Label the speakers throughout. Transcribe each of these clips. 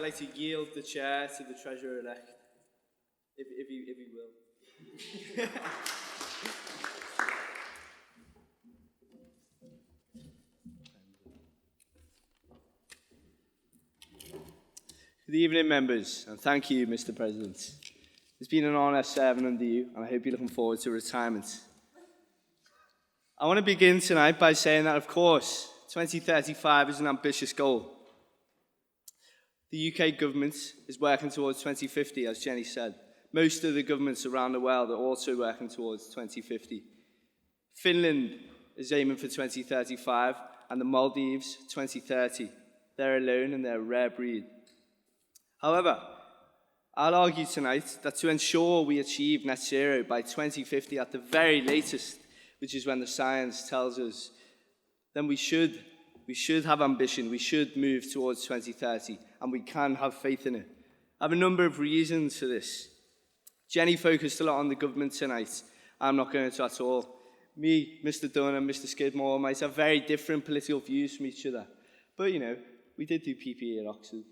Speaker 1: like to yield the chair to the Treasurer-elect, if he will. Good evening, members, and thank you, Mr. President. It's been an honour serving under you, and I hope you're looking forward to retirement. I want to begin tonight by saying that, of course, 2035 is an ambitious goal. The UK government is working towards 2050, as Jenny said. Most of the governments around the world are also working towards 2050. Finland is aiming for 2035, and the Maldives, 2030. They're alone and they're a rare breed. However, I'll argue tonight that to ensure we achieve net zero by 2050 at the very latest, which is when the science tells us, then we should have ambition, we should move towards 2030, and we can have faith in it. I have a number of reasons for this. Jenny focused a lot on the government tonight. I'm not going to at all. Me, Mr. Dunn and Mr. Skidmore might have very different political views from each other. But, you know, we did do PPE at Oxford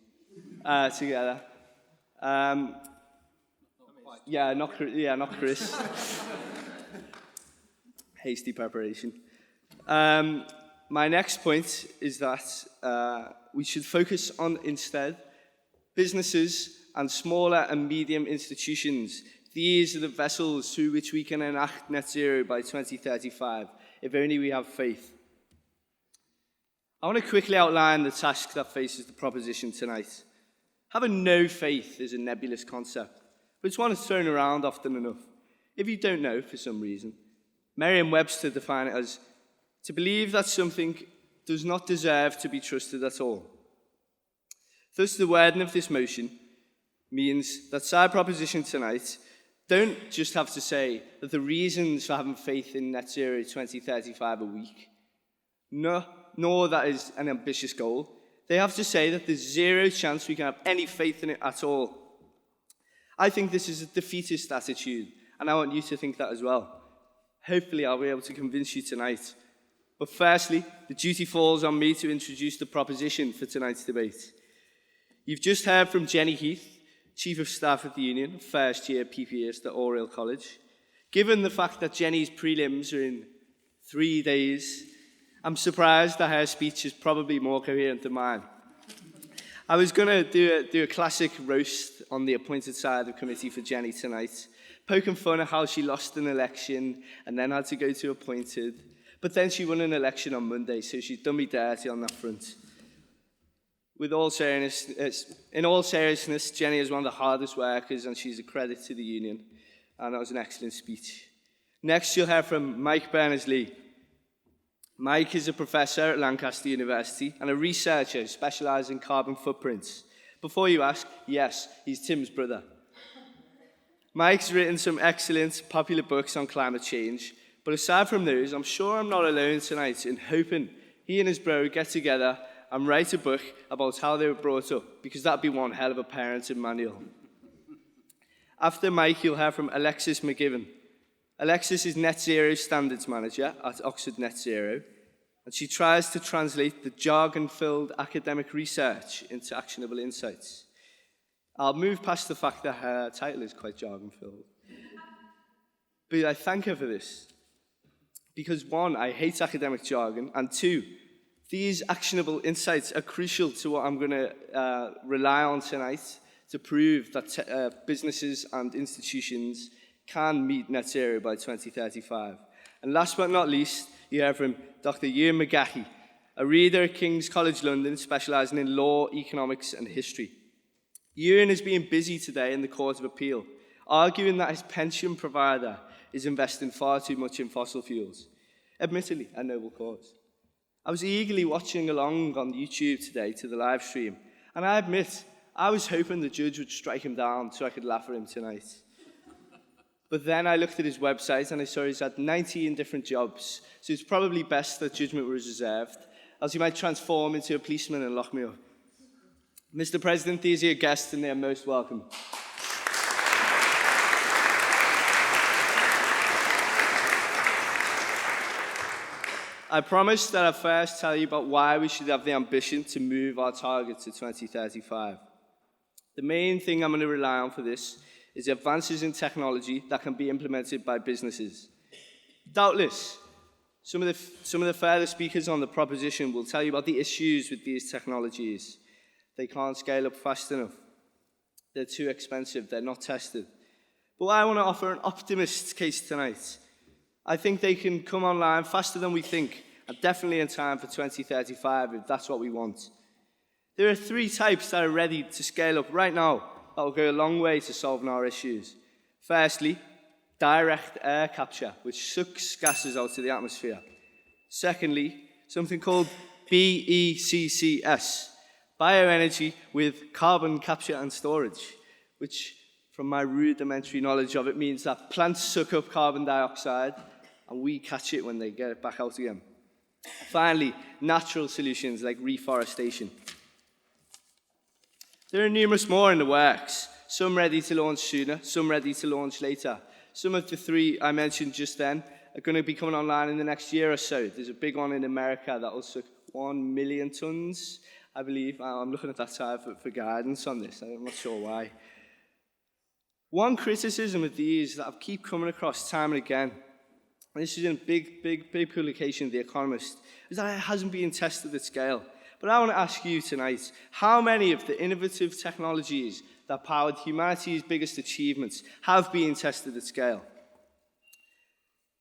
Speaker 1: together. Not Chris. Hasty preparation. My next point is that we should focus on, instead, businesses and smaller and medium institutions. These are the vessels through which we can enact net zero by 2035, if only we have faith. I want to quickly outline the task that faces the proposition tonight. Having no faith is a nebulous concept, but it's one that's thrown around often enough. If you don't know for some reason, Merriam-Webster defined it as to believe that something does not deserve to be trusted at all. Thus, the wording of this motion means that side proposition tonight don't just have to say that the reasons for having faith in net zero 2035 are weak, nor that is an ambitious goal. They have to say that there's zero chance we can have any faith in it at all. I think this is a defeatist attitude, and I want you to think that as well. Hopefully, I'll be able to convince you tonight. But firstly, the duty falls on me to introduce the proposition for tonight's debate. You've just heard from Jenny Heath, Chief of Staff at the Union, first-year PPist at Oriel College. Given the fact that Jenny's prelims are in 3 days, I'm surprised that her speech is probably more coherent than mine. I was going to do a classic roast on the appointed side of the committee for Jenny tonight, poking fun at how she lost an election and then had to go to appointed. But then she won an election on Monday, so she's done me dirty on that front. In all seriousness, Jenny is one of the hardest workers, and she's a credit to the union. And that was an excellent speech. Next, you'll hear from Mike Berners-Lee. Mike is a professor at Lancaster University and a researcher who specialises in carbon footprints. Before you ask, yes, he's Tim's brother. Mike's written some excellent, popular books on climate change, but aside from those, I'm sure I'm not alone tonight in hoping he and his bro get together and write a book about how they were brought up, because that'd be one hell of a parenting manual. After Mike, you'll hear from Alexis McGibbon. Alexis is Net Zero Standards Manager at Oxford Net Zero, and she tries to translate the jargon-filled academic research into actionable insights. I'll move past the fact that her title is quite jargon-filled. But I thank her for this, because one, I hate academic jargon, and two, these actionable insights are crucial to what I'm going to rely on tonight to prove that businesses and institutions can meet net zero by 2035. And last but not least, you hear from Dr. Ewan McGahey, a reader at King's College London specialising in law, economics and history. Ewan has been busy today in the Court of Appeal, arguing that his pension provider is investing far too much in fossil fuels. Admittedly, a noble cause. I was eagerly watching along on YouTube today to the live stream, and I admit, I was hoping the judge would strike him down so I could laugh at him tonight. But then I looked at his website and I saw he's had 19 different jobs, so it's probably best that judgment was reserved, else he might transform into a policeman and lock me up. Mr. President, these are your guests and they are most welcome. I promised that I'd first tell you about why we should have the ambition to move our target to 2035. The main thing I'm going to rely on for this is advances in technology that can be implemented by businesses. Doubtless, some of the further speakers on the proposition will tell you about the issues with these technologies. They can't scale up fast enough. They're too expensive. They're not tested. But I want to offer an optimist's case tonight. I think they can come online faster than we think, and definitely in time for 2035 if that's what we want. There are 3 types that are ready to scale up right now that will go a long way to solving our issues. Firstly, direct air capture, which sucks gases out of the atmosphere. Secondly, something called BECCS, bioenergy with carbon capture and storage, which, from my rudimentary knowledge of it, means that plants suck up carbon dioxide and we catch it when they get it back out again. Finally, natural solutions like reforestation. There are numerous more in the works, some ready to launch sooner, some ready to launch later. Some of the 3 I mentioned just then are going to be coming online in the next year or so. There's a big one in America that will suck 1 million tons, I believe. I'm looking at that side for guidance on this. I'm not sure why. One criticism of these that I keep coming across time and again, and this is in a big publication, The Economist, is that it hasn't been tested at scale. But I want to ask you tonight, how many of the innovative technologies that powered humanity's biggest achievements have been tested at scale?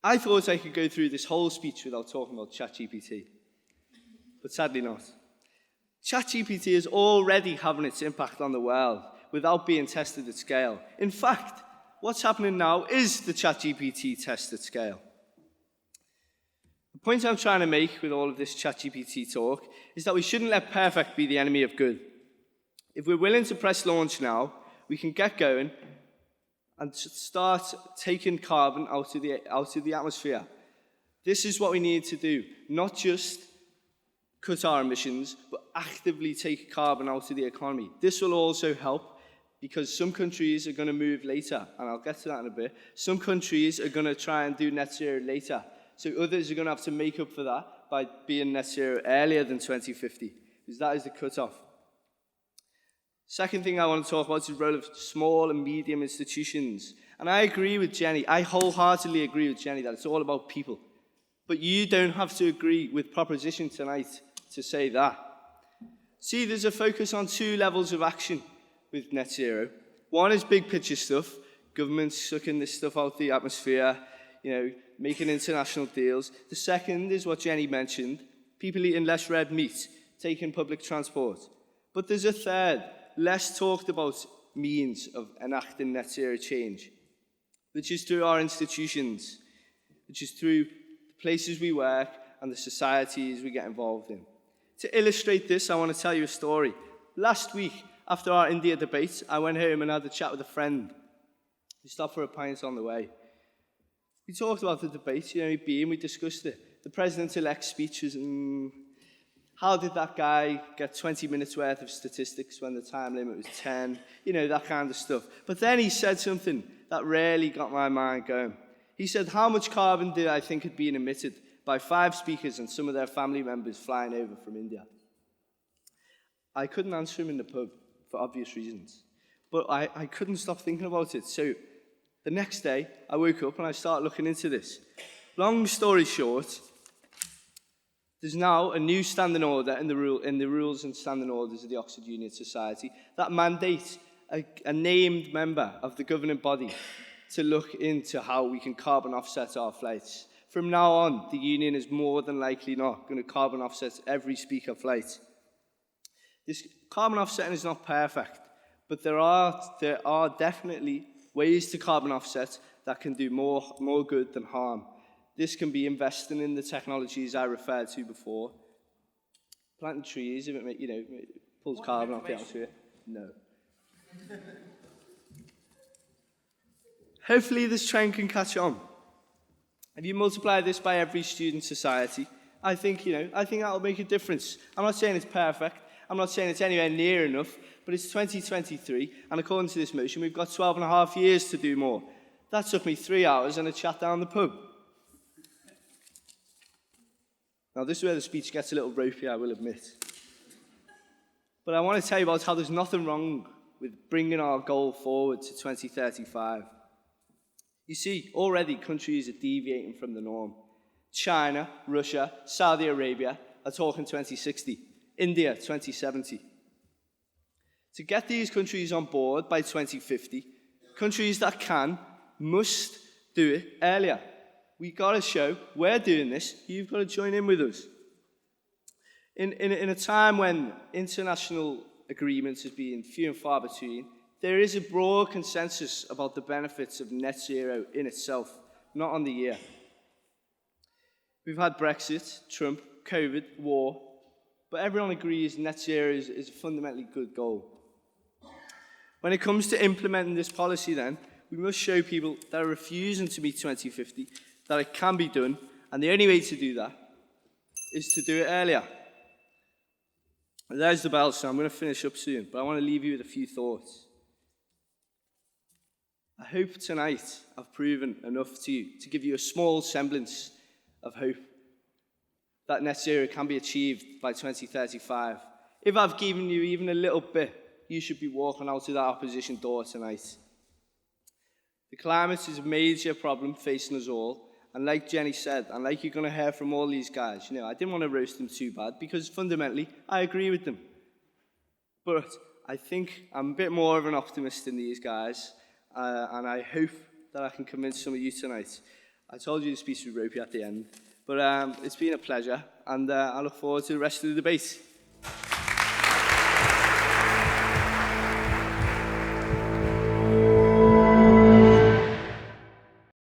Speaker 1: I thought I could go through this whole speech without talking about ChatGPT, but sadly not. ChatGPT is already having its impact on the world without being tested at scale. In fact, what's happening now is the ChatGPT test at scale. The point I'm trying to make with all of this ChatGPT talk is that we shouldn't let perfect be the enemy of good. If we're willing to press launch now, we can get going and start taking carbon out of the atmosphere. This is what we need to do, not just cut our emissions, but actively take carbon out of the economy. This will also help because some countries are going to move later, and I'll get to that in a bit. Some countries are going to try and do net zero later, so others are going to have to make up for that by being net zero earlier than 2050, because that is the cutoff. Second thing I want to talk about is the role of small and medium institutions. And I agree with Jenny. I wholeheartedly agree with Jenny that it's all about people. But you don't have to agree with proposition tonight to say that. See, there's a focus on 2 levels of action with net zero. One is big picture stuff, governments sucking this stuff out of the atmosphere, making international deals. The second is what Jenny mentioned, people eating less red meat, taking public transport. But there's a third, less talked about means of enacting net zero change, which is through our institutions, which is through the places we work and the societies we get involved in. To illustrate this, I want to tell you a story. Last week, after our India debate, I went home and had a chat with a friend. We stopped for a pint on the way. We talked about the debate, we discussed it. The president-elect's speech was, how did that guy get 20 minutes worth of statistics when the time limit was 10? That kind of stuff. But then he said something that really got my mind going. He said, how much carbon did I think had been emitted by 5 speakers and some of their family members flying over from India? I couldn't answer him in the pub for obvious reasons, but I couldn't stop thinking about it. So the next day, I woke up and I started looking into this. Long story short, there's now a new standing order in the rules and standing orders of the Oxford Union Society that mandate a named member of the governing body to look into how we can carbon offset our flights. From now on, the union is more than likely not going to carbon offset every speaker flight. This carbon offsetting is not perfect, but there are definitely ways to carbon offset that can do more good than harm. This can be investing in the technologies I referred to before. Planting trees, if it pulls carbon off the atmosphere. No. Hopefully this trend can catch on. If you multiply this by every student society, I think that'll make a difference. I'm not saying it's perfect. I'm not saying it's anywhere near enough, but it's 2023, and according to this motion, we've got 12 and a half years to do more. That took me 3 hours and a chat down the pub. Now, this is where the speech gets a little ropey, I will admit. But I want to tell you about how there's nothing wrong with bringing our goal forward to 2035. You see, already countries are deviating from the norm. China, Russia, Saudi Arabia are talking 2060, India 2070. To get these countries on board by 2050, countries that can must do it earlier. We've got to show we're doing this, you've got to join in with us. In a time when international agreements are being few and far between, there is a broad consensus about the benefits of net zero in itself, not on the year. We've had Brexit, Trump, COVID, war, but everyone agrees net zero is a fundamentally good goal. When it comes to implementing this policy then, we must show people that are refusing to meet 2050 that it can be done, and the only way to do that is to do it earlier. And there's the bell, so I'm going to finish up soon, but I want to leave you with a few thoughts. I hope tonight I've proven enough to you to give you a small semblance of hope that net zero can be achieved by 2035. If I've given you even a little bit, you should be walking out of that opposition door tonight. The climate is a major problem facing us all, and like Jenny said, and like you're going to hear from all these guys, I didn't want to roast them too bad because fundamentally I agree with them. But I think I'm a bit more of an optimist than these guys, and I hope that I can convince some of you tonight. I told you the speech was ropey at the end, but it's been a pleasure, and I look forward to the rest of the debate.